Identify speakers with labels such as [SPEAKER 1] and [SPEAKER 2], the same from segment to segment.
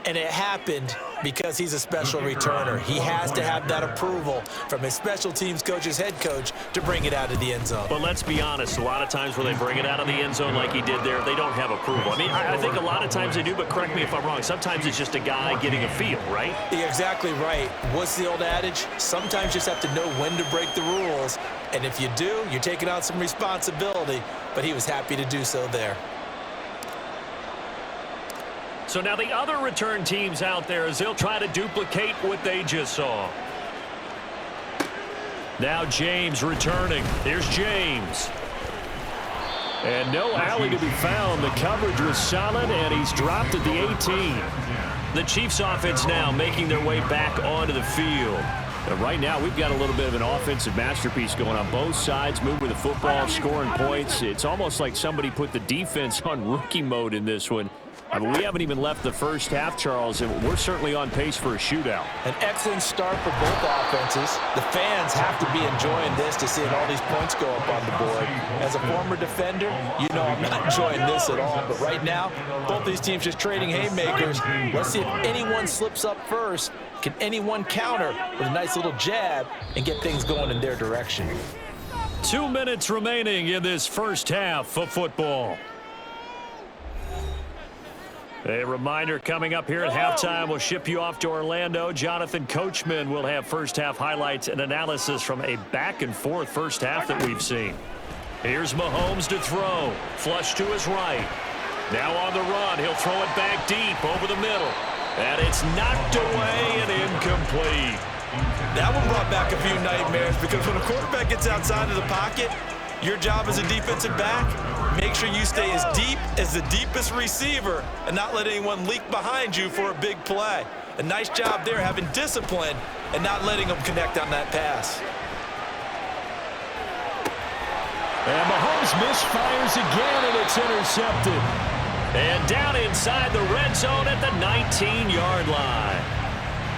[SPEAKER 1] And it happened because he's a special returner. He has to have that approval from his special teams coach's head coach to bring it out of the end zone.
[SPEAKER 2] But let's be honest, a lot of times when they bring it out of the end zone like he did there, they don't have approval. I mean, I think a lot of times they do, but correct me if I'm wrong. Sometimes it's just a guy getting a feel, right?
[SPEAKER 1] You're exactly right. What's the old adage? Sometimes you just have to know when to break the rules. And if you do, you're taking on some responsibility. But he was happy to do so there.
[SPEAKER 2] So now the other return teams out there as they'll try to duplicate what they just saw. Now James returning. Here's James. And no alley to be found. The coverage was solid, and he's dropped at the 18. The Chiefs offense now making their way back onto the field. And right now we've got a little bit of an offensive masterpiece going on both sides, moving the football, scoring points. It's almost like somebody put the defense on rookie mode in this one. I mean, we haven't even left the first half, Charles, and we're certainly on pace for a shootout.
[SPEAKER 1] An excellent start for both offenses. The fans have to be enjoying this to see all these points go up on the board. As a former defender, you know I'm not enjoying this at all. But right now, both these teams just trading haymakers. Let's see if anyone slips up first. Can anyone counter with a nice little jab and get things going in their direction?
[SPEAKER 2] 2 minutes remaining in this first half of football. A reminder coming up here at halftime. We'll ship you off to Orlando. Jonathan Coachman will have first half highlights and analysis from a back-and-forth first half that we've seen. Here's Mahomes to throw. Flush to his right. Now on the run. He'll throw it back deep over the middle. And it's knocked away and incomplete.
[SPEAKER 1] That one brought back a few nightmares because when a quarterback gets outside of the pocket, your job as a defensive back, make sure you stay as deep as the deepest receiver and not let anyone leak behind you for a big play. A nice job there having discipline and not letting them connect on that pass.
[SPEAKER 2] And Mahomes misfires again, and it's intercepted. And down inside the red zone at the 19-yard line.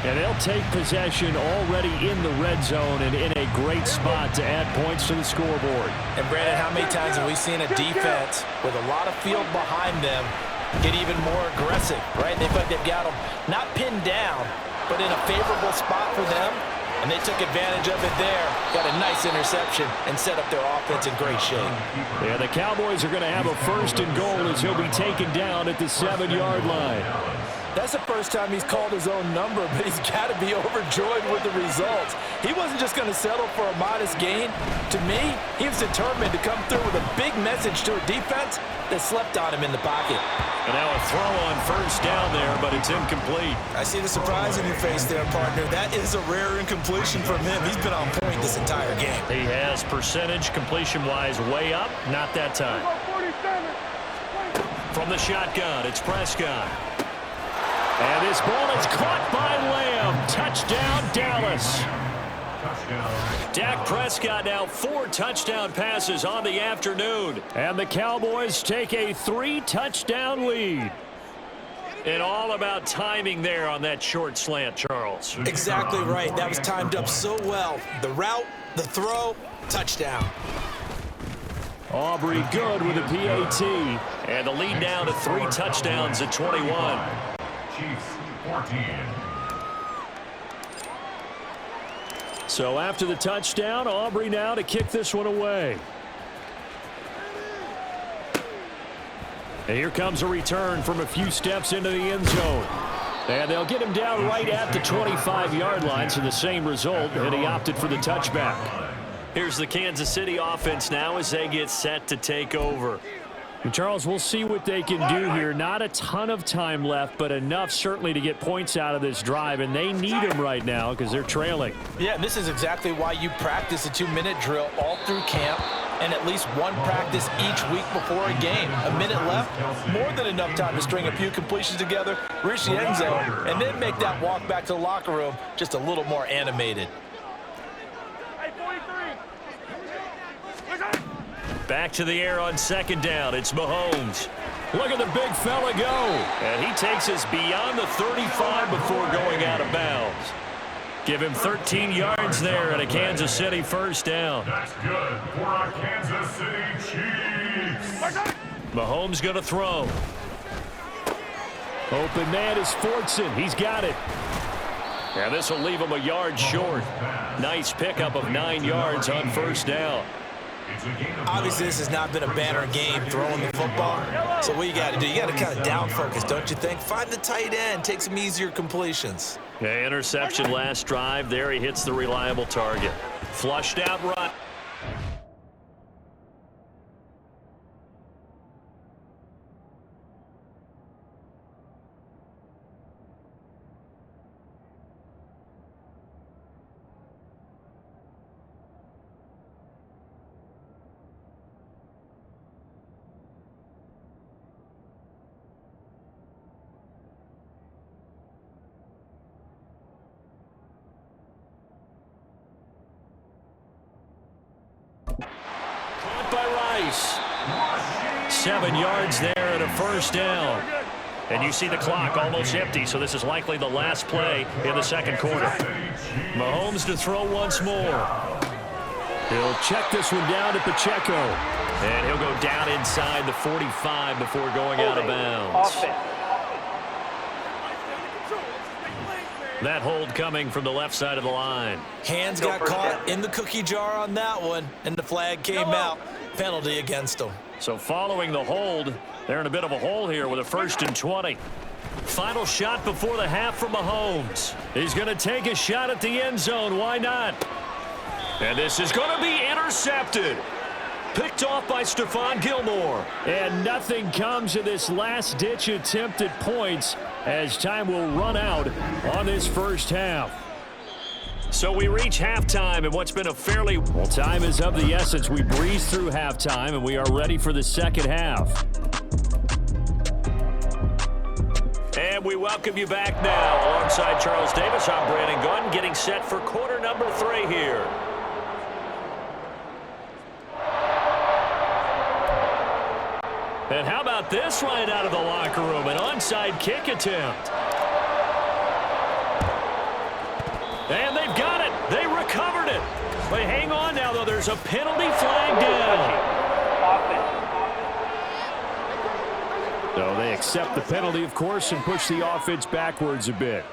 [SPEAKER 2] And they'll take possession already in the red zone and in a great spot to add points to the scoreboard.
[SPEAKER 1] And, Brandon, how many times have we seen a defense with a lot of field behind them get even more aggressive, right? They feel like they've got them not pinned down, but in a favorable spot for them, and they took advantage of it there. Got a nice interception and set up their offense in great shape.
[SPEAKER 2] Yeah, the Cowboys are going to have a first and goal as he'll be taken down at the 7-yard line.
[SPEAKER 1] That's the first time he's called his own number, but he's got to be overjoyed with the results. He wasn't just going to settle for a modest gain. To me, he was determined to come through with a big message to a defense that slept on him in the pocket.
[SPEAKER 2] And now a throw on first down there, but it's incomplete.
[SPEAKER 1] I see the surprise in your face there, partner. That is a rare incompletion from him. He's been on point this entire game.
[SPEAKER 2] He has percentage completion-wise way up, not that time. From the shotgun, it's Prescott. And this ball is caught by Lamb. Touchdown, Dallas. Dak Prescott now 4 touchdown passes on the afternoon. And the Cowboys take a 3-touchdown lead. And all about timing there on that short slant, Charles.
[SPEAKER 1] Exactly right. That was timed up so well. The route, the throw, touchdown.
[SPEAKER 2] Aubrey good with a PAT. And the lead now to 3 touchdowns at 21. Chiefs 14. So after the touchdown, Aubrey now to kick this one away. And here comes a return from a few steps into the end zone. And they'll get him down right at the 25-yard line, so the same result, and he opted for the touchback. Here's the Kansas City offense now as they get set to take over. And Charles, we'll see what they can do here. Not a ton of time left, but enough certainly to get points out of this drive, and they need them right now because they're trailing.
[SPEAKER 1] Yeah, and this is exactly why you practice a 2-minute drill all through camp and at least one practice each week before a game. A minute left, more than enough time to string a few completions together, reach the end zone, and then make that walk back to the locker room just a little more animated.
[SPEAKER 2] Back to the air on second down. It's Mahomes. Look at the big fella go. And he takes us beyond the 35 before going out of bounds. Give him 13 yards there and a Kansas City first down.
[SPEAKER 3] That's good for our Kansas City Chiefs.
[SPEAKER 2] Mahomes going to throw. Open man is Fortson. He's got it. And this will leave him a yard short. Nice pickup of 9 yards on first down.
[SPEAKER 1] Obviously, this has not been a banner game throwing the football. So what you got to do, you got to kind of down focus, don't you think? Find the tight end, take some easier completions.
[SPEAKER 2] Yeah, interception last drive. There he hits the reliable target. Flushed out run. By Rice. 7 yards there and a first down. And you see the clock almost empty, so this is likely the last play in the second quarter. Mahomes to throw once more. He'll check this one down to Pacheco. And he'll go down inside the 45 before going out of bounds. That hold coming from the left side of the line.
[SPEAKER 1] Hands got caught in the cookie jar on that one, and the flag came out. Penalty against them.
[SPEAKER 2] So following the hold, they're in a bit of a hole here with a 1st and 20. Final shot before the half from Mahomes. He's going to take a shot at the end zone. Why not? And this is going to be intercepted. Picked off by Stephon Gilmore. And nothing comes of this last-ditch attempt at points as time will run out on this first half. So we reach halftime in what's been a fairly... Well, time is of the essence. We breeze through halftime, and we are ready for the second half. And we welcome you back now. Alongside Charles Davis, I'm Brandon Gunn, getting set for quarter number 3 here. And how about this right out of the locker room? An onside kick attempt. And they've got it. They recovered it. But hang on now, though. There's a penalty flag down. So they accept the penalty, of course, and push the offense backwards a bit.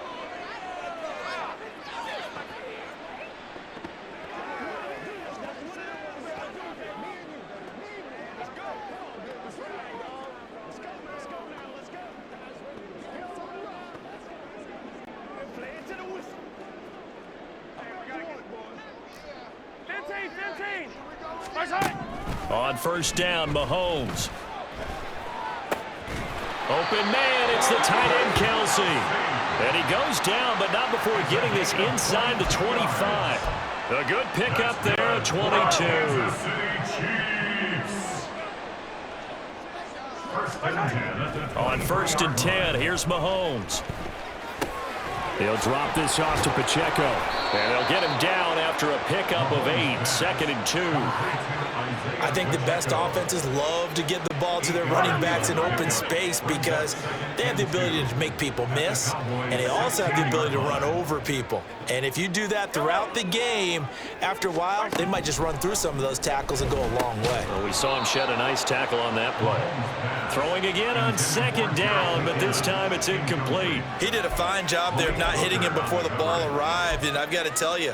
[SPEAKER 2] On first down, Mahomes. Open man, it's the tight end, Kelsey. And he goes down, but not before getting this inside the 25. A good pickup there, 22. On first and 10, here's Mahomes. He'll drop this off to Pacheco. And they'll get him down after a pickup of 8, 2nd and 2.
[SPEAKER 1] I think the best offenses love to get the ball to their running backs in open space because they have the ability to make people miss, and they also have the ability to run over people. And if you do that throughout the game, after a while, they might just run through some of those tackles and go a long way.
[SPEAKER 2] Well, we saw him shed a nice tackle on that play. Throwing again on 2nd down, but this time it's incomplete.
[SPEAKER 1] He did a fine job there of not hitting him before the ball arrived, and I've got to tell you,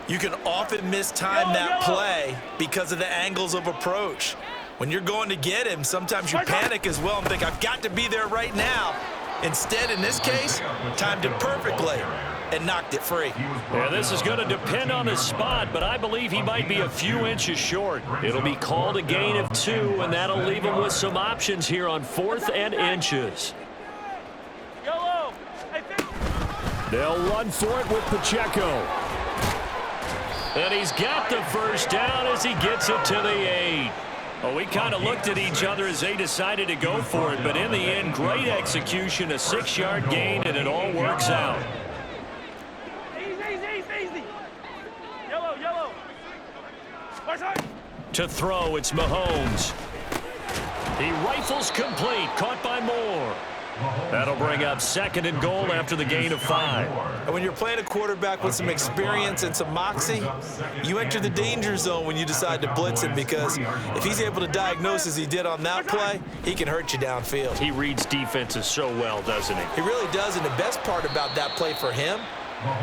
[SPEAKER 1] you can often mistime that play because of the angles of approach. When you're going to get him, sometimes you panic as well and think, I've got to be there right now. Instead, in this case, timed it perfectly and knocked it free.
[SPEAKER 2] Yeah, this is going to depend on the spot, but I believe he might be a few inches short. It'll be called a gain of 2, and that'll leave him with some options here on 4th and inches. They'll run for it with Pacheco. And he's got the first down as he gets it to the 8. Well, we kind of looked at each other as they decided to go for it, but in the end, great execution, a 6-yard gain, and it all works out.
[SPEAKER 4] Easy. Yellow.
[SPEAKER 2] To throw, it's Mahomes. He rifles complete, caught by Moore. That'll bring up 2nd and goal after the gain of 5.
[SPEAKER 1] And when you're playing a quarterback with some experience and some moxie, you enter the danger zone when you decide to blitz him, because if he's able to diagnose as he did on that play, he can hurt you downfield.
[SPEAKER 2] He reads defenses so well, doesn't he?
[SPEAKER 1] He really does, and the best part about that play for him,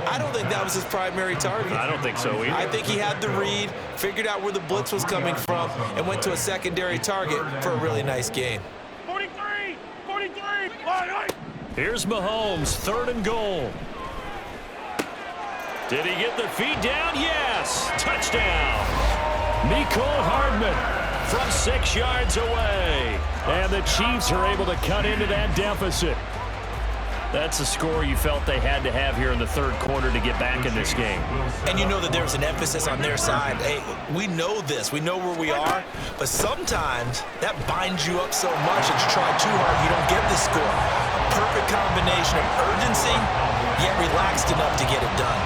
[SPEAKER 1] I don't think that was his primary target.
[SPEAKER 2] I don't think so either.
[SPEAKER 1] I think he had the read, figured out where the blitz was coming from, and went to a secondary target for a really nice gain.
[SPEAKER 4] 43! 43!
[SPEAKER 2] Here's Mahomes, 3rd and goal. Did he get the feet down? Yes! Touchdown! Mecole Hardman from 6 yards away. And the Chiefs are able to cut into that deficit. That's a score you felt they had to have here in the 3rd quarter to get back in this game.
[SPEAKER 1] And you know that there's an emphasis on their side. Hey, we know this. We know where we are. But sometimes that binds you up so much that you try too hard, you don't get the score. A perfect combination of urgency, yet relaxed enough to get it done.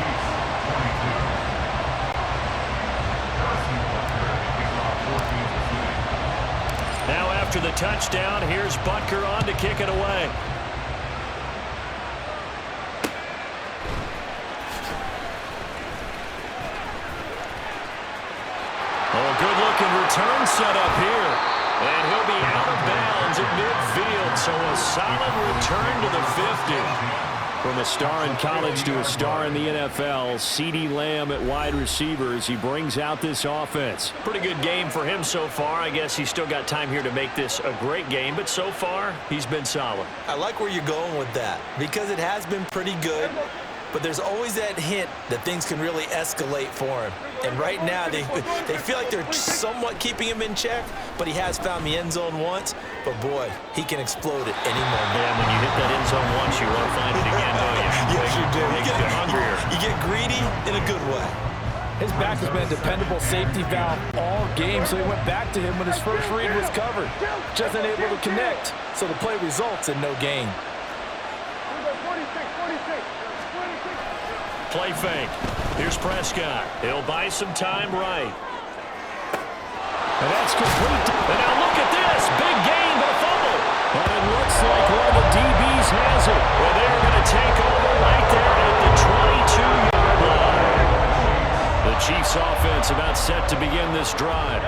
[SPEAKER 2] Now after the touchdown, here's Butker on to kick it away. Good-looking return set up here. And he'll be out of bounds at midfield, so a solid return to the 50. From a star in college to a star in the NFL, CeeDee Lamb at wide receiver as he brings out this offense. Pretty good game for him so far. I guess he's still got time here to make this a great game, but so far, he's been solid.
[SPEAKER 1] I like where you're going with that, because it has been pretty good. But there's always that hint that things can really escalate for him. And right now, they feel like they're somewhat keeping him in check, but he has found the end zone once. But, boy, he can explode at any moment.
[SPEAKER 2] Yeah, when you hit that end zone once, you want to find it again, don't you?
[SPEAKER 1] Yes, you do.
[SPEAKER 2] Makes you hungrier.
[SPEAKER 1] You get greedy in a good way.
[SPEAKER 5] His back has been a dependable safety valve all game, so he went back to him when his first read was covered. Just unable to connect, so the play results in no gain.
[SPEAKER 2] Play fake. Here's Prescott. He'll buy some time right. And that's complete. And now look at this. Big gain, but a fumble. And it looks like one of the DBs has it. Well, they're going to take over right there at the 22-yard line. The Chiefs offense about set to begin this drive.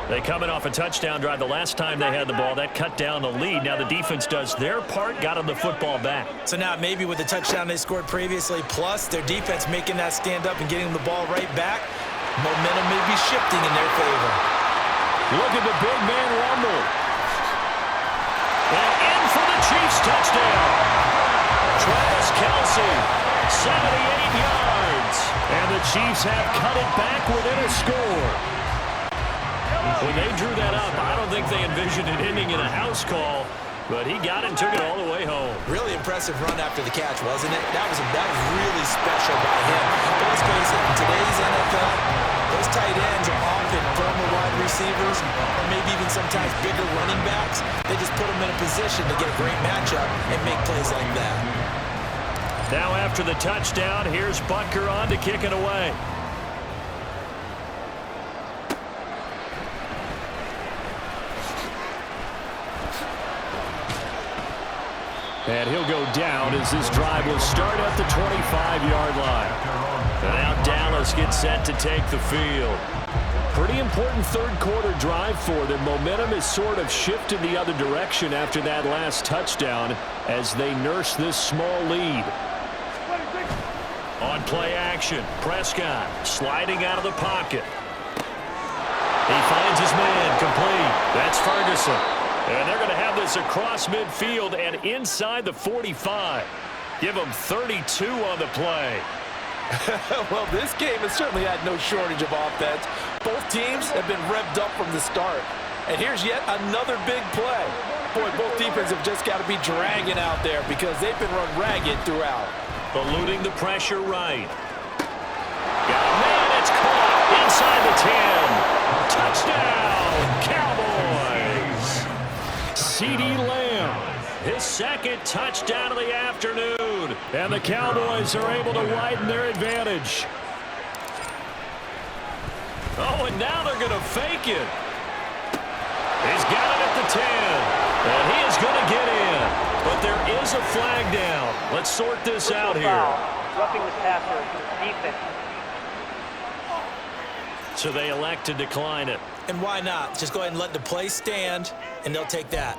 [SPEAKER 2] They coming off a touchdown drive the last time they had the ball. That cut down the lead. Now the defense does their part, got them the football back.
[SPEAKER 1] So now maybe with the touchdown they scored previously, plus their defense making that stand up and getting them the ball right back, momentum may be shifting in their favor.
[SPEAKER 2] Look at the big man rumble. And in for the Chiefs touchdown. Travis Kelce, 78 yards. And the Chiefs have cut it back within a score. When they drew that up, I don't think they envisioned it ending in a house call, but he got it and took it all the way home.
[SPEAKER 1] Really impressive run after the catch, wasn't it? That was really special by him. But let's face it, in today's NFL, those tight ends are often former wide receivers, or maybe even sometimes bigger running backs. They just put them in a position to get a great matchup and make plays like that.
[SPEAKER 2] Now after the touchdown, here's Butker on to kick it away. And he'll go down as this drive will start at the 25-yard line. And now Dallas gets set to take the field. Pretty important third quarter drive for them. Momentum has sort of shifted the other direction after that last touchdown as they nurse this small lead. On play action, Prescott sliding out of the pocket. He finds his man complete. That's Ferguson. And they're going to have this across midfield and inside the 45. Give them 32 on the play.
[SPEAKER 5] Well, this game has certainly had no shortage of offense. Both teams have been revved up from the start. And here's yet another big play. Boy, both defenses have just got to be dragging out there because they've been run ragged throughout.
[SPEAKER 2] Eluding the pressure right. Got a man, it's caught inside the 10. Touchdown, Cowboys. CeeDee Lamb, his second touchdown of the afternoon. And the Cowboys are able to widen their advantage. Oh, and now they're going to fake it. He's got it at the 10. And he is going to can't get in. But there is a flag down. Let's sort this out here.
[SPEAKER 4] Roughing the passer, defense.
[SPEAKER 2] So they elect to decline it.
[SPEAKER 1] And why not? Just go ahead and let the play stand, and they'll take that.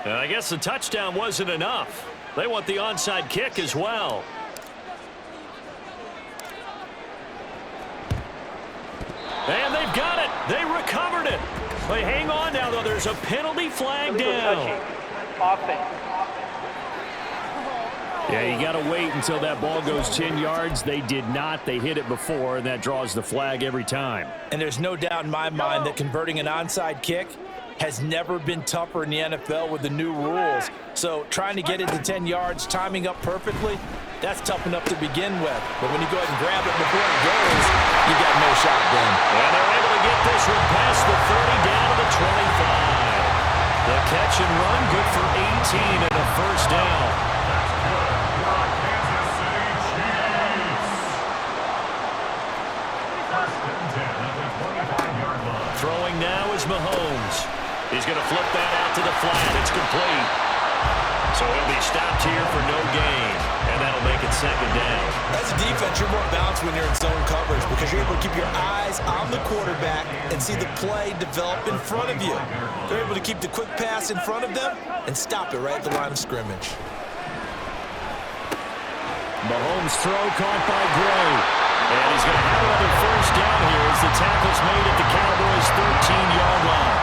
[SPEAKER 2] And I guess the touchdown wasn't enough. They want the onside kick as well. And they've got it. They recovered it. They hang on now, though. There's a penalty flag down.
[SPEAKER 4] Offense.
[SPEAKER 2] Yeah, you got to wait until that ball goes 10 yards. They did not. They hit it before, and that draws the flag every time.
[SPEAKER 1] And there's no doubt in my mind that converting an onside kick has never been tougher in the NFL with the new rules. So trying to get it to 10 yards, timing up perfectly, that's tough enough to begin with. But when you go ahead and grab it before it goes, you got no shot then.
[SPEAKER 2] And they're able to get this one past the 30 down to the 25. The catch and run good for 18 and a first down. Throwing now is Mahomes. He's going to flip that out to the flat. It's complete. So he'll be stopped here for no gain, and that'll make it second down.
[SPEAKER 1] As a defense, you're more balanced when you're in zone coverage because you're able to keep your eyes on the quarterback and see the play develop in front of you. They're able to keep the quick pass in front of them and stop it right at the line of scrimmage.
[SPEAKER 2] Mahomes' throw caught by Gray. And he's going to have another first down here as the tackle's made at the Cowboys' 13-yard line.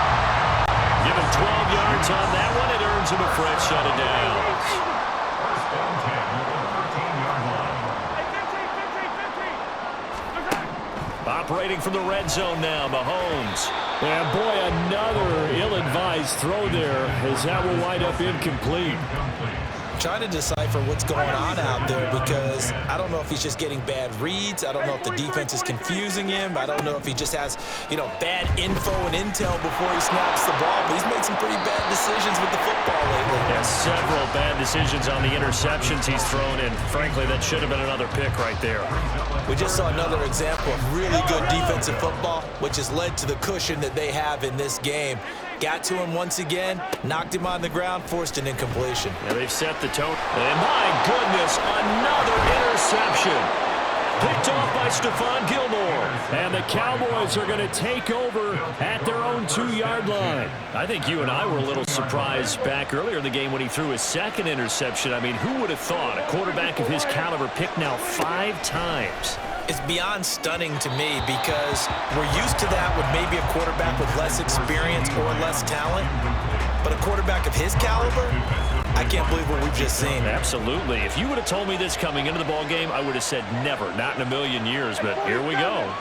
[SPEAKER 2] Give him 12 yards on that one. It earns him a fresh set of downs. Operating from the red zone now, Mahomes. And boy, another ill-advised throw there as that will wind up incomplete.
[SPEAKER 1] Trying to decipher what's going on out there because I don't know if he's just getting bad reads. I don't know if the defense is confusing him. I don't know if he just has, bad info and intel before he snaps the ball. But he's made some pretty bad decisions with the football lately.
[SPEAKER 2] Yeah, several bad decisions on the interceptions he's thrown, and frankly, that should have been another pick right there.
[SPEAKER 1] We just saw another example of really good defensive football, which has led to the cushion that they have in this game. Got to him once again, knocked him on the ground, forced an incompletion.
[SPEAKER 2] Yeah, they've set the tone. And my goodness, another interception. Picked off by Stephon Gilmore. And the Cowboys are going to take over at their own 2-yard line. I think you and I were a little surprised back earlier in the game when he threw his second interception. I mean, who would have thought a quarterback of his caliber picked now 5 times?
[SPEAKER 1] It's beyond stunning to me because we're used to that with maybe a quarterback with less experience or less talent. But a quarterback of his caliber, I can't believe what we've just seen.
[SPEAKER 2] Absolutely. If you would have told me this coming into the ball game, I would have said never, not in a million years. But here we go.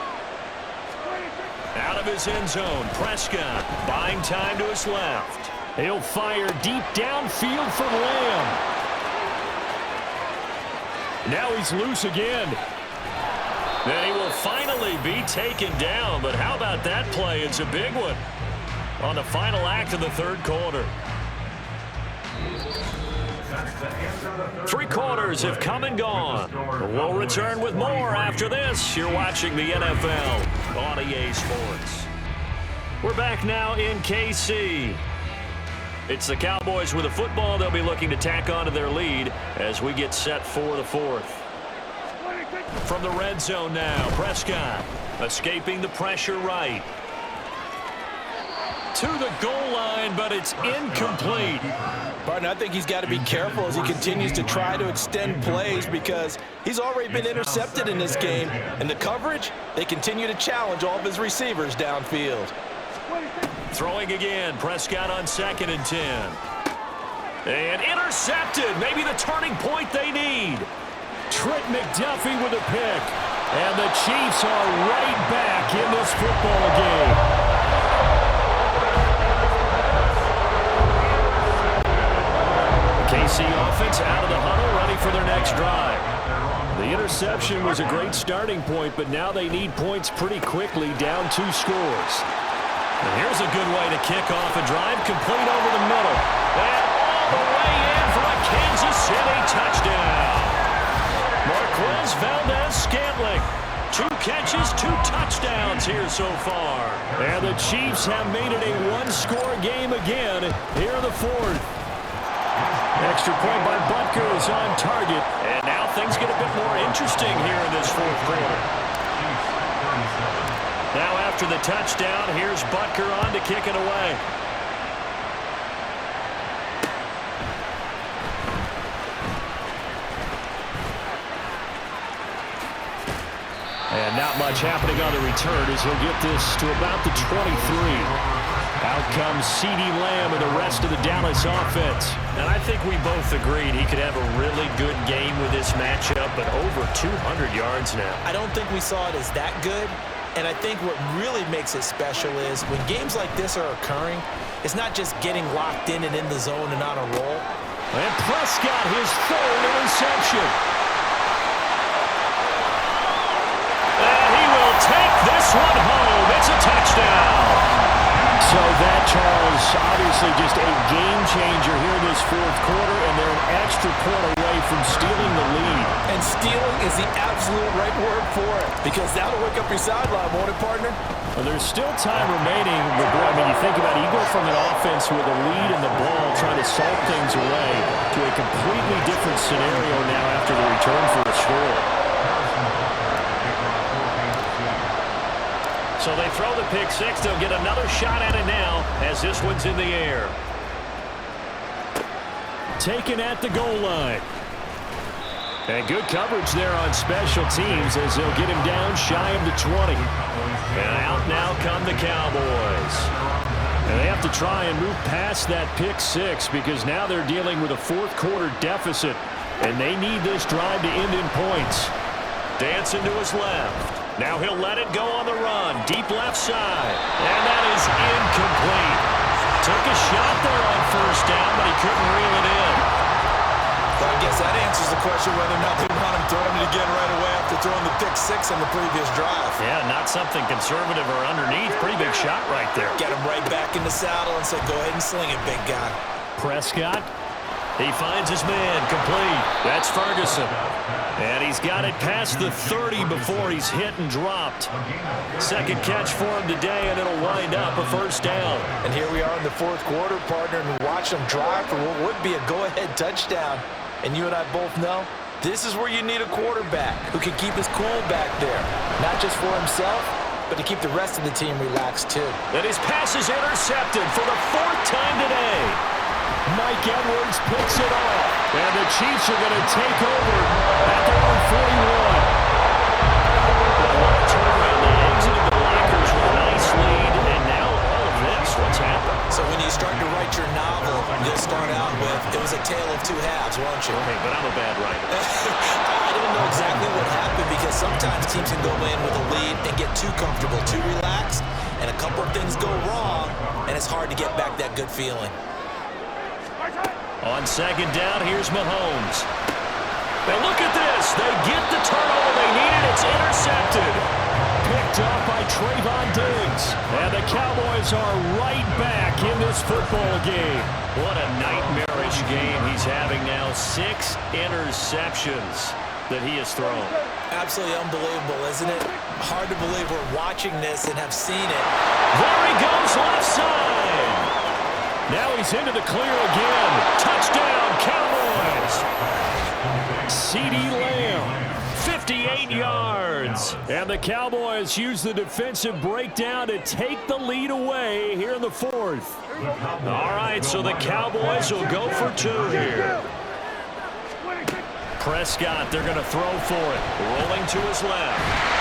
[SPEAKER 2] Out of his end zone, Prescott buying time to his left. He'll fire deep downfield from Lamb. Now he's loose again. Then he will finally be taken down. But how about that play? It's a big one on the final act of the third quarter. 3 quarters have come and gone. We'll return with more after this. You're watching the NFL on EA Sports. We're back now in KC. It's the Cowboys with a football. They'll be looking to tack on to their lead as we get set for the fourth. From the red zone now, Prescott escaping the pressure right. To the goal line, but it's incomplete.
[SPEAKER 1] Barton, I think he's got to be careful as he continues to try to extend plays because he's already been intercepted in this game. And the coverage, they continue to challenge all of his receivers downfield.
[SPEAKER 2] Throwing again, Prescott on 2nd and 10. And intercepted, maybe the turning point they need. Trent McDuffie with a pick. And the Chiefs are right back in this football game. KC offense out of the huddle, ready for their next drive. The interception was a great starting point, but now they need points pretty quickly, down 2 scores. And here's a good way to kick off a drive, complete over the middle. And all the way in for a Kansas City touchdown. Marquez Valdez-Scantling 2 catches, 2 touchdowns here so far. And the Chiefs have made it a one-score game again here in the 4th. Extra point by Butker is on target. And now things get a bit more interesting here in this 4th quarter. Now after the touchdown, here's Butker on to kick it away. And not much happening on the return as he'll get this to about the 23. Out comes CeeDee Lamb and the rest of the Dallas offense.
[SPEAKER 6] And I think we both agreed he could have a really good game with this matchup, but over 200 yards now.
[SPEAKER 1] I don't think we saw it as that good. And I think what really makes it special is when games like this are occurring, it's not just getting locked in and in the zone and on a roll.
[SPEAKER 2] And Prescott, his 3rd interception. And he will take this one home. It's a touchdown. So that, Charles, obviously just a game changer here in this 4th quarter, and they're an extra point away from stealing the lead.
[SPEAKER 5] And stealing is the absolute right word for it, because that'll wake up your sideline, won't it, partner?
[SPEAKER 2] Well, there's still time remaining, but boy, I mean, you think about it, you go from an offense with a lead in the ball trying to salt things away to a completely different scenario now after the return for a score.
[SPEAKER 6] So they throw the pick 6. They'll get another shot at it now as this one's in the air.
[SPEAKER 2] Taken at the goal line. And good coverage there on special teams as they'll get him down shy of the 20.
[SPEAKER 6] And out now come the Cowboys.
[SPEAKER 2] And they have to try and move past that pick 6 because now they're dealing with a 4th quarter deficit. And they need this drive to end in points.
[SPEAKER 6] Dancing to his left. Now he'll let it go on the run. Deep left side. And that is incomplete. Took a shot there on 1st down, but he couldn't reel it in.
[SPEAKER 1] Well, I guess that answers the question whether or not they want him throwing it again right away after throwing the pick 6 on the previous drive.
[SPEAKER 6] Yeah, not something conservative or underneath. Pretty big shot right there.
[SPEAKER 1] Get him right back in the saddle and say, go ahead and sling it, big guy.
[SPEAKER 2] Prescott.
[SPEAKER 6] He finds his man, complete. That's Ferguson.
[SPEAKER 2] And he's got it past the 30 before he's hit and dropped.
[SPEAKER 6] 2nd catch for him today, and it'll wind up a 1st down.
[SPEAKER 1] And here we are in the 4th quarter, partner, and we watch them drive for what would be a go-ahead touchdown. And you and I both know this is where you need a quarterback who can keep his cool back there. Not just for himself, but to keep the rest of the team relaxed, too.
[SPEAKER 6] And his pass is intercepted for the 4th time today.
[SPEAKER 2] Mike Edwards picks it off. And the Chiefs are going to take over at their own 41.
[SPEAKER 6] Turnaround, they exited the Lakers with a nice lead, and now all of this, what's happened?
[SPEAKER 1] So when you start to write your novel, you'll start out with, it was a tale of 2 halves, won't you?
[SPEAKER 6] Hey, but I'm a bad writer.
[SPEAKER 1] I don't know exactly what happened because sometimes teams can go in with a lead and get too comfortable, too relaxed, and a couple of things go wrong, and it's hard to get back that good feeling.
[SPEAKER 6] On 2nd down, here's Mahomes. Now look at this. They get the turnover they needed. It's intercepted.
[SPEAKER 2] Picked up by Trayvon Diggs. And the Cowboys are right back in this football game.
[SPEAKER 6] What a nightmarish game he's having now. 6 interceptions that he has thrown.
[SPEAKER 1] Absolutely unbelievable, isn't it? Hard to believe we're watching this and have seen it.
[SPEAKER 2] There he goes left side. Now he's into the clear again. Touchdown, Cowboys. CeeDee Lamb, 58 yards. And the Cowboys use the defensive breakdown to take the lead away here in the 4th.
[SPEAKER 6] All right, so the Cowboys will go for 2 here.
[SPEAKER 2] Prescott, they're going to throw for it.
[SPEAKER 6] Rolling to his left.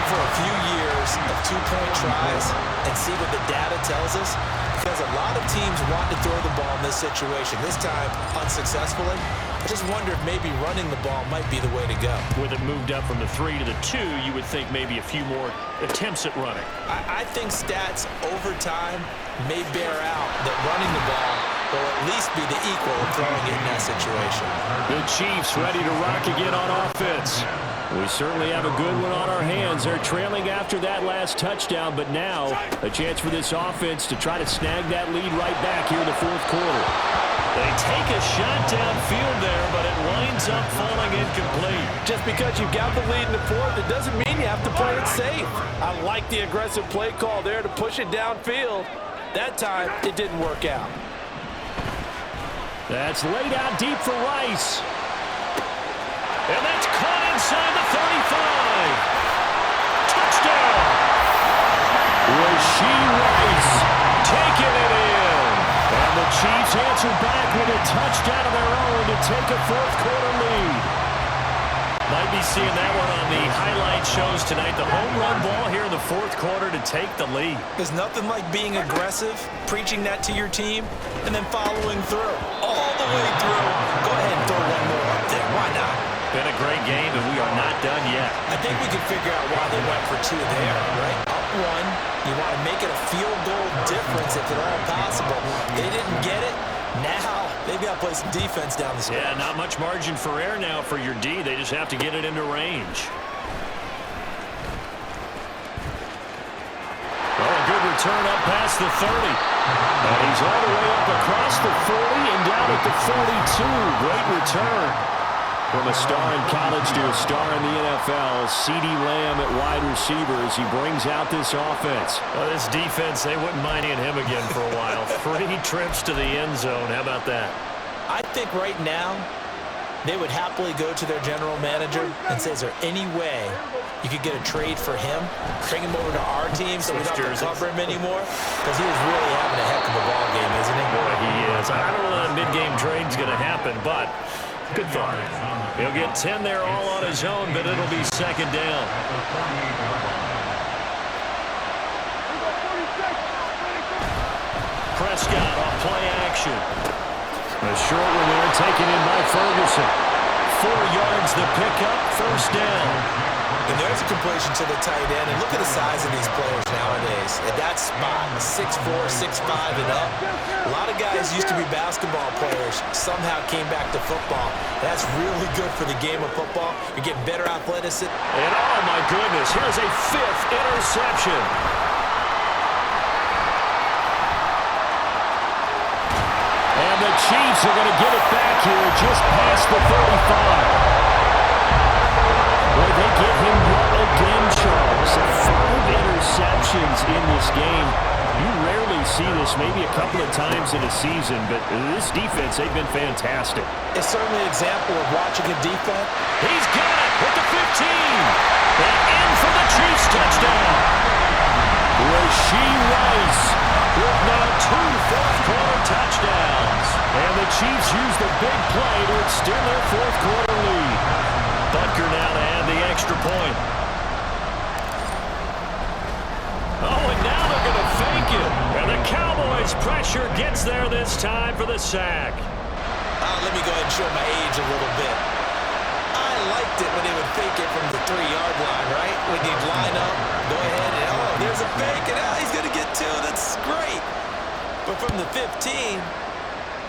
[SPEAKER 1] For a few years of 2-point tries and see what the data tells us, because a lot of teams want to throw the ball in this situation. This time, unsuccessfully. I just wonder if maybe running the ball might be the way to go.
[SPEAKER 6] With it moved up from the 3 to the 2, you would think maybe a few more attempts at running.
[SPEAKER 1] I think stats over time may bear out that running the ball will at least be the equal of throwing it in that situation.
[SPEAKER 2] The Chiefs ready to rock again on offense. We certainly have a good one on our hands. They're trailing after that last touchdown, but now a chance for this offense to try to snag that lead right back here in the 4th quarter. They take a shot downfield there, but it winds up falling incomplete.
[SPEAKER 5] Just because you've got the lead in the fourth, it doesn't mean you have to play it safe. I like the aggressive play call there to push it downfield. That time, it didn't work out.
[SPEAKER 2] That's laid out deep for Rice. And that's caught inside the 35. Touchdown! Rasheed Rice taking it in. And the Chiefs answer back with a touchdown of their own to take a fourth-quarter lead. Might be seeing that one on the highlight shows tonight. The home run ball here in the fourth quarter to take the lead.
[SPEAKER 1] There's nothing like being aggressive, preaching that to your team, and then following through. All the way through. Go ahead and throw one more up there. Why not?
[SPEAKER 2] Been a great game, and we are not done yet.
[SPEAKER 1] I think we can figure out why they went for two there, right? Up one, you want to make it a field goal difference if at all possible. They didn't get it. Now, they've got to play some defense down the stretch.
[SPEAKER 2] Yeah, not much margin for error now for your D. They just have to get it into range. Oh, a good return up past the 30. And he's all the way up across the 40 and down at the 42. Great return. From a star in college to a star in the NFL, CeeDee Lamb at wide receiver as he brings out this offense. Well, this defense, they wouldn't mind seeing him again for a while. 3 trips to the end zone. How about that?
[SPEAKER 1] I think right now they would happily go to their general manager and say, is there any way you could get a trade for him? Bring him over to our team so we don't have to cover him anymore? Because he is really having a heck of a ball game, isn't he?
[SPEAKER 2] Boy, he is. I don't know that a mid-game trade's going to happen, but good thought. He'll get 10 there all on his own, but it'll be second down. Prescott on play action. A short one there taken in by Ferguson. 4 yards the pickup, first down.
[SPEAKER 1] And there's a completion to the tight end. And look at the size of these players nowadays. At that spot, 6'4", 6'5", and up. A lot of guys used to be basketball players, somehow came back to football. That's really good for the game of football. You're getting better athleticism.
[SPEAKER 2] And oh my goodness, here's a 5th interception. And the Chiefs are going to get it back here just past the 35. Boy, they get him yet again, Charles. 5 interceptions in this game. You rarely see this, maybe a couple of times in a season, but this defense, they've been fantastic.
[SPEAKER 1] It's certainly an example of watching a defense.
[SPEAKER 2] He's got it with the 15. And in for the Chiefs touchdown. Rasheed Rice with now 2 fourth-quarter touchdowns. And the Chiefs use the big play to extend their fourth-quarter lead. Butker now to add the extra point. Oh, and now they're going to fake it. And the Cowboys' pressure gets there this time for the sack.
[SPEAKER 1] Let me go ahead and show my age a little bit. I liked it when they would fake it from the 3-yard line, right? When you'd line up, go ahead, and oh, there's a fake, and he's going to get 2. That's great. But from the 15,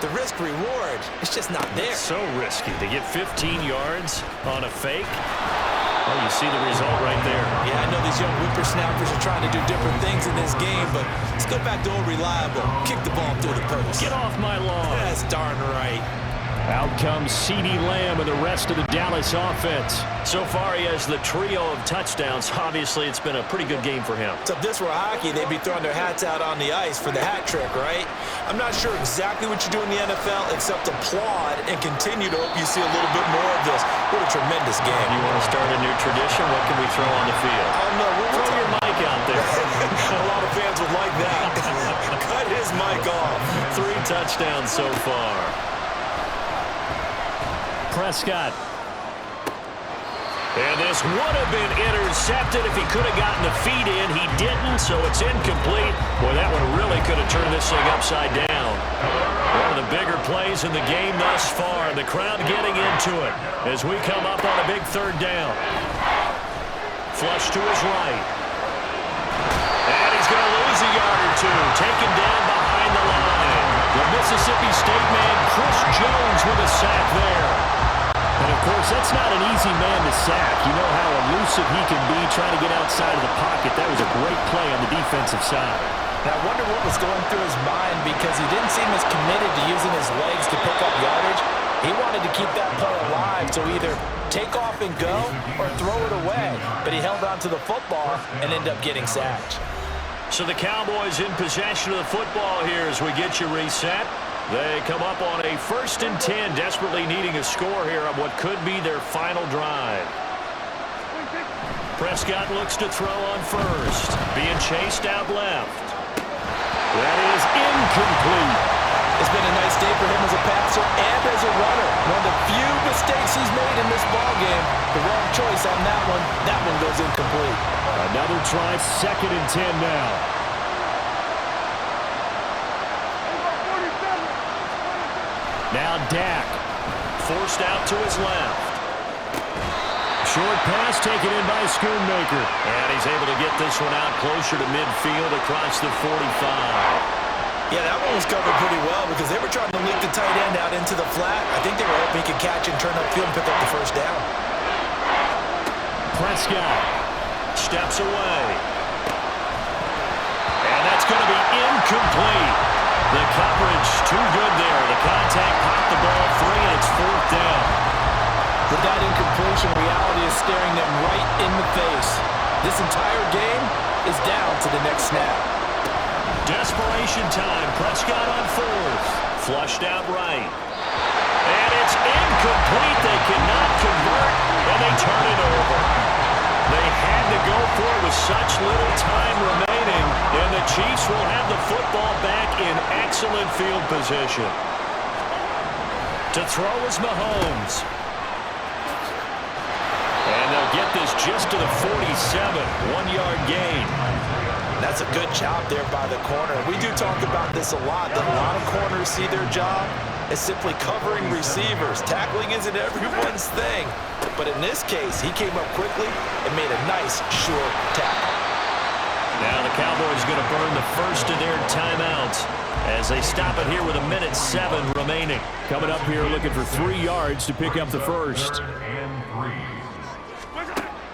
[SPEAKER 1] the risk-reward, it's just not there.
[SPEAKER 2] It's so risky to get 15 yards on a fake. Oh, you see the result right there.
[SPEAKER 1] Yeah, I know these young whippersnappers are trying to do different things in this game, but let's go back to old reliable. Kick the ball through the post.
[SPEAKER 2] Get off my lawn.
[SPEAKER 1] That's darn right.
[SPEAKER 2] Out comes CeeDee Lamb and the rest of the Dallas offense. So far, he has the trio of touchdowns. Obviously, it's been a pretty good game for him.
[SPEAKER 1] So if this were hockey, they'd be throwing their hats out on the ice for the hat trick, right? I'm not sure exactly what you do in the NFL, except applaud and continue to hope you see a little bit more of this. What a tremendous game.
[SPEAKER 2] You want to start a new tradition? What can we throw on the field?
[SPEAKER 1] I don't know.
[SPEAKER 2] Throw your mic out there.
[SPEAKER 1] A lot of fans would like that. Cut his mic off.
[SPEAKER 2] 3 touchdowns so far. Prescott. And this would have been intercepted if he could have gotten the feet in. He didn't, so it's incomplete. Boy, that one really could have turned this thing upside down. One of the bigger plays in the game thus far. The crowd getting into it as we come up on a big 3rd down. Flush to his right. And he's going to lose a yard or 2. Taken down behind the line. The Mississippi State man, Chris Jones, with a sack there. And, of course, that's not an easy man to sack. You know how elusive he can be trying to get outside of the pocket. That was a great play on the defensive side.
[SPEAKER 1] And I wonder what was going through his mind because he didn't seem as committed to using his legs to pick up yardage. He wanted to keep that play alive, so either take off and go or throw it away. But he held on to the football and ended up getting sacked.
[SPEAKER 2] So the Cowboys in possession of the football here as we get you reset. They come up on a 1st and 10, desperately needing a score here on what could be their final drive. Prescott looks to throw on first, being chased out left. That is incomplete.
[SPEAKER 1] It's been a nice day for him as a passer and as a runner. One of the few mistakes he's made in this ballgame. The wrong choice on that one. That one goes incomplete.
[SPEAKER 2] Another try, 2nd and 10 now. Now Dak, forced out to his left. Short pass taken in by Schoonmaker. And he's able to get this one out closer to midfield across the 45.
[SPEAKER 1] Yeah, that one was covered pretty well because they were trying to leak the tight end out into the flat. I think they were hoping he could catch and turn upfield and pick up the first down.
[SPEAKER 2] Prescott steps away. And that's going to be incomplete. The coverage too good there. The contact popped the ball free, and it's 4th down.
[SPEAKER 1] With that incompletion, reality is staring them right in the face. This entire game is down to the next snap.
[SPEAKER 2] Desperation time. Prescott on 4th. Flushed out right. And it's incomplete. They cannot convert, and they turn it over. They had to go for it with such little time remaining, and the Chiefs will have the football back in excellent field position. To throw is Mahomes. And they'll get this just to the 47, 1-yard gain.
[SPEAKER 1] That's a good job there by the corner. We do talk about this a lot, that a lot of corners see their job as simply covering receivers. Tackling isn't everyone's thing. But in this case, he came up quickly and made a nice, short tackle.
[SPEAKER 2] Now the Cowboys going to burn the first of their timeouts as they stop it here with 1:07 remaining. Coming up here looking for 3 yards to pick up the first.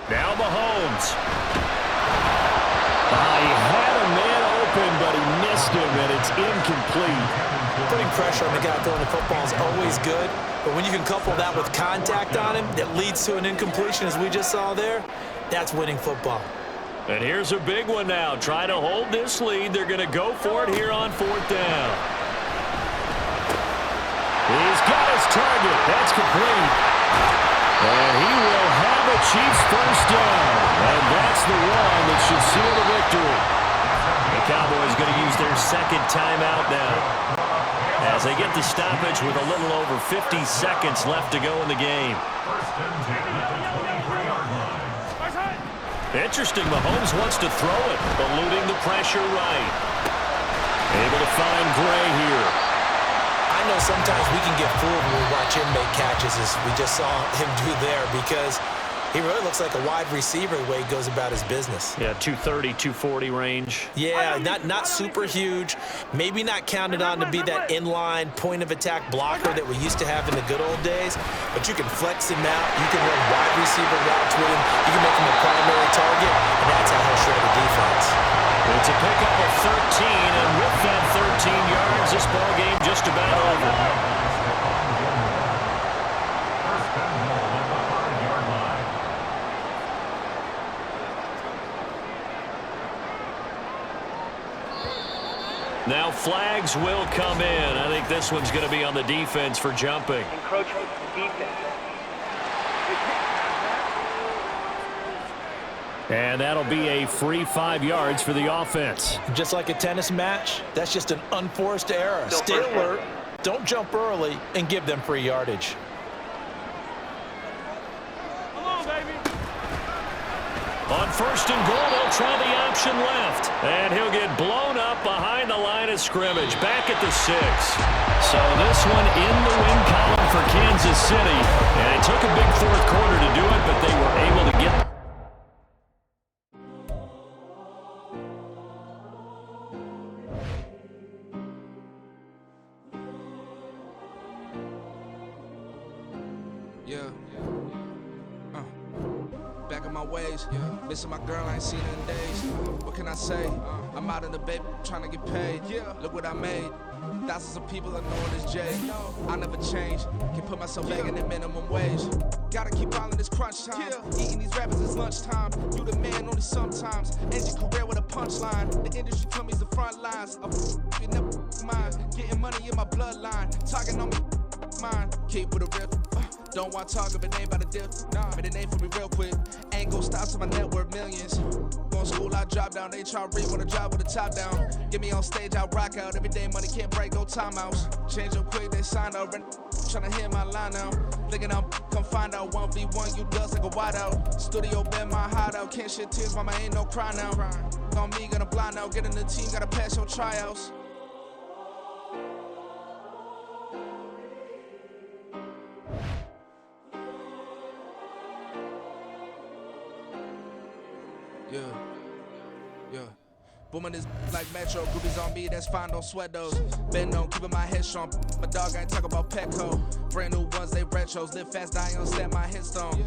[SPEAKER 2] Now Mahomes. He had a man open, but he missed him, and it's incomplete.
[SPEAKER 1] Putting pressure on the guy throwing the football is always good, but when you can couple that with contact on him that leads to an incompletion, as we just saw there, that's winning football.
[SPEAKER 2] And here's a big one now. Try to hold this lead. They're going to go for it here on 4th down. He's got his target. That's complete. And he will have a Chiefs first down. And that's the one that should seal the victory. The Cowboys going to use their 2nd timeout now as they get the stoppage with a little over 50 seconds left to go in the game. Interesting, Mahomes wants to throw it, eluding the pressure right. Able to find Gray here.
[SPEAKER 1] I know sometimes we can get fooled when we watch him make catches, as we just saw him do there, because he really looks like a wide receiver the way he goes about his business.
[SPEAKER 2] Yeah, 230, 240 range.
[SPEAKER 1] Yeah, not super huge. Maybe not counted on to be that inline point-of-attack blocker that we used to have in the good old days, but you can flex him out. You can run wide receiver routes with him. You can make him a primary target, and that's how he'll shred the defense.
[SPEAKER 2] It's a pickup of 13, and with that 13 yards, this ball game just about over. Now flags will come in. I think this one's going to be on the defense for jumping.
[SPEAKER 4] Encroachment defense.
[SPEAKER 2] And that'll be a free 5 yards for the offense.
[SPEAKER 1] Just like a tennis match, that's just an unforced error. Stay alert, don't jump early, and give them free yardage.
[SPEAKER 2] On 1st and goal, they'll try the option left. And he'll get blown up behind the line of scrimmage, back at the 6. So this one in the win column for Kansas City. And it took a big 4th quarter to do it, but they were able to get...
[SPEAKER 7] Back in my ways, missing my girl, I ain't seen her in days. What can I say? I'm out in the baby trying to get paid. Look what I made. Thousands of people are knowing this Jay. I never change. Can put myself back in the minimum wage. Gotta keep all in this crunch time. Eating these rappers is lunchtime. You the man only sometimes. End your career with a punchline. The industry told me the front lines. I'm you never mine. Getting money in my bloodline. Talking on me mine. Keep with a real. Don't want to talk if it ain't about a deal. Made a name for me real quick. Ain't gon' stop till my net worth millions. Going school, I drop down. They try to read when I drop with the top down. Get me on stage, I rock out. Every day money can't break, no timeouts. Change up quick, they sign up. Tryna hear my line now. Thinking I'm come find out 1v1, you dust like a whiteout. Studio been my hideout. Can't shed tears, mama ain't no cry now. On me, gonna blind out. Get in the team, gotta pass your tryouts. Yeah. Booming this like Metro, groupies on me, that's fine, don't sweat those. Been on, keeping my head strong. My dog ain't talk about Petco. Brand new ones, they retros. Live fast, die on, stand my headstone.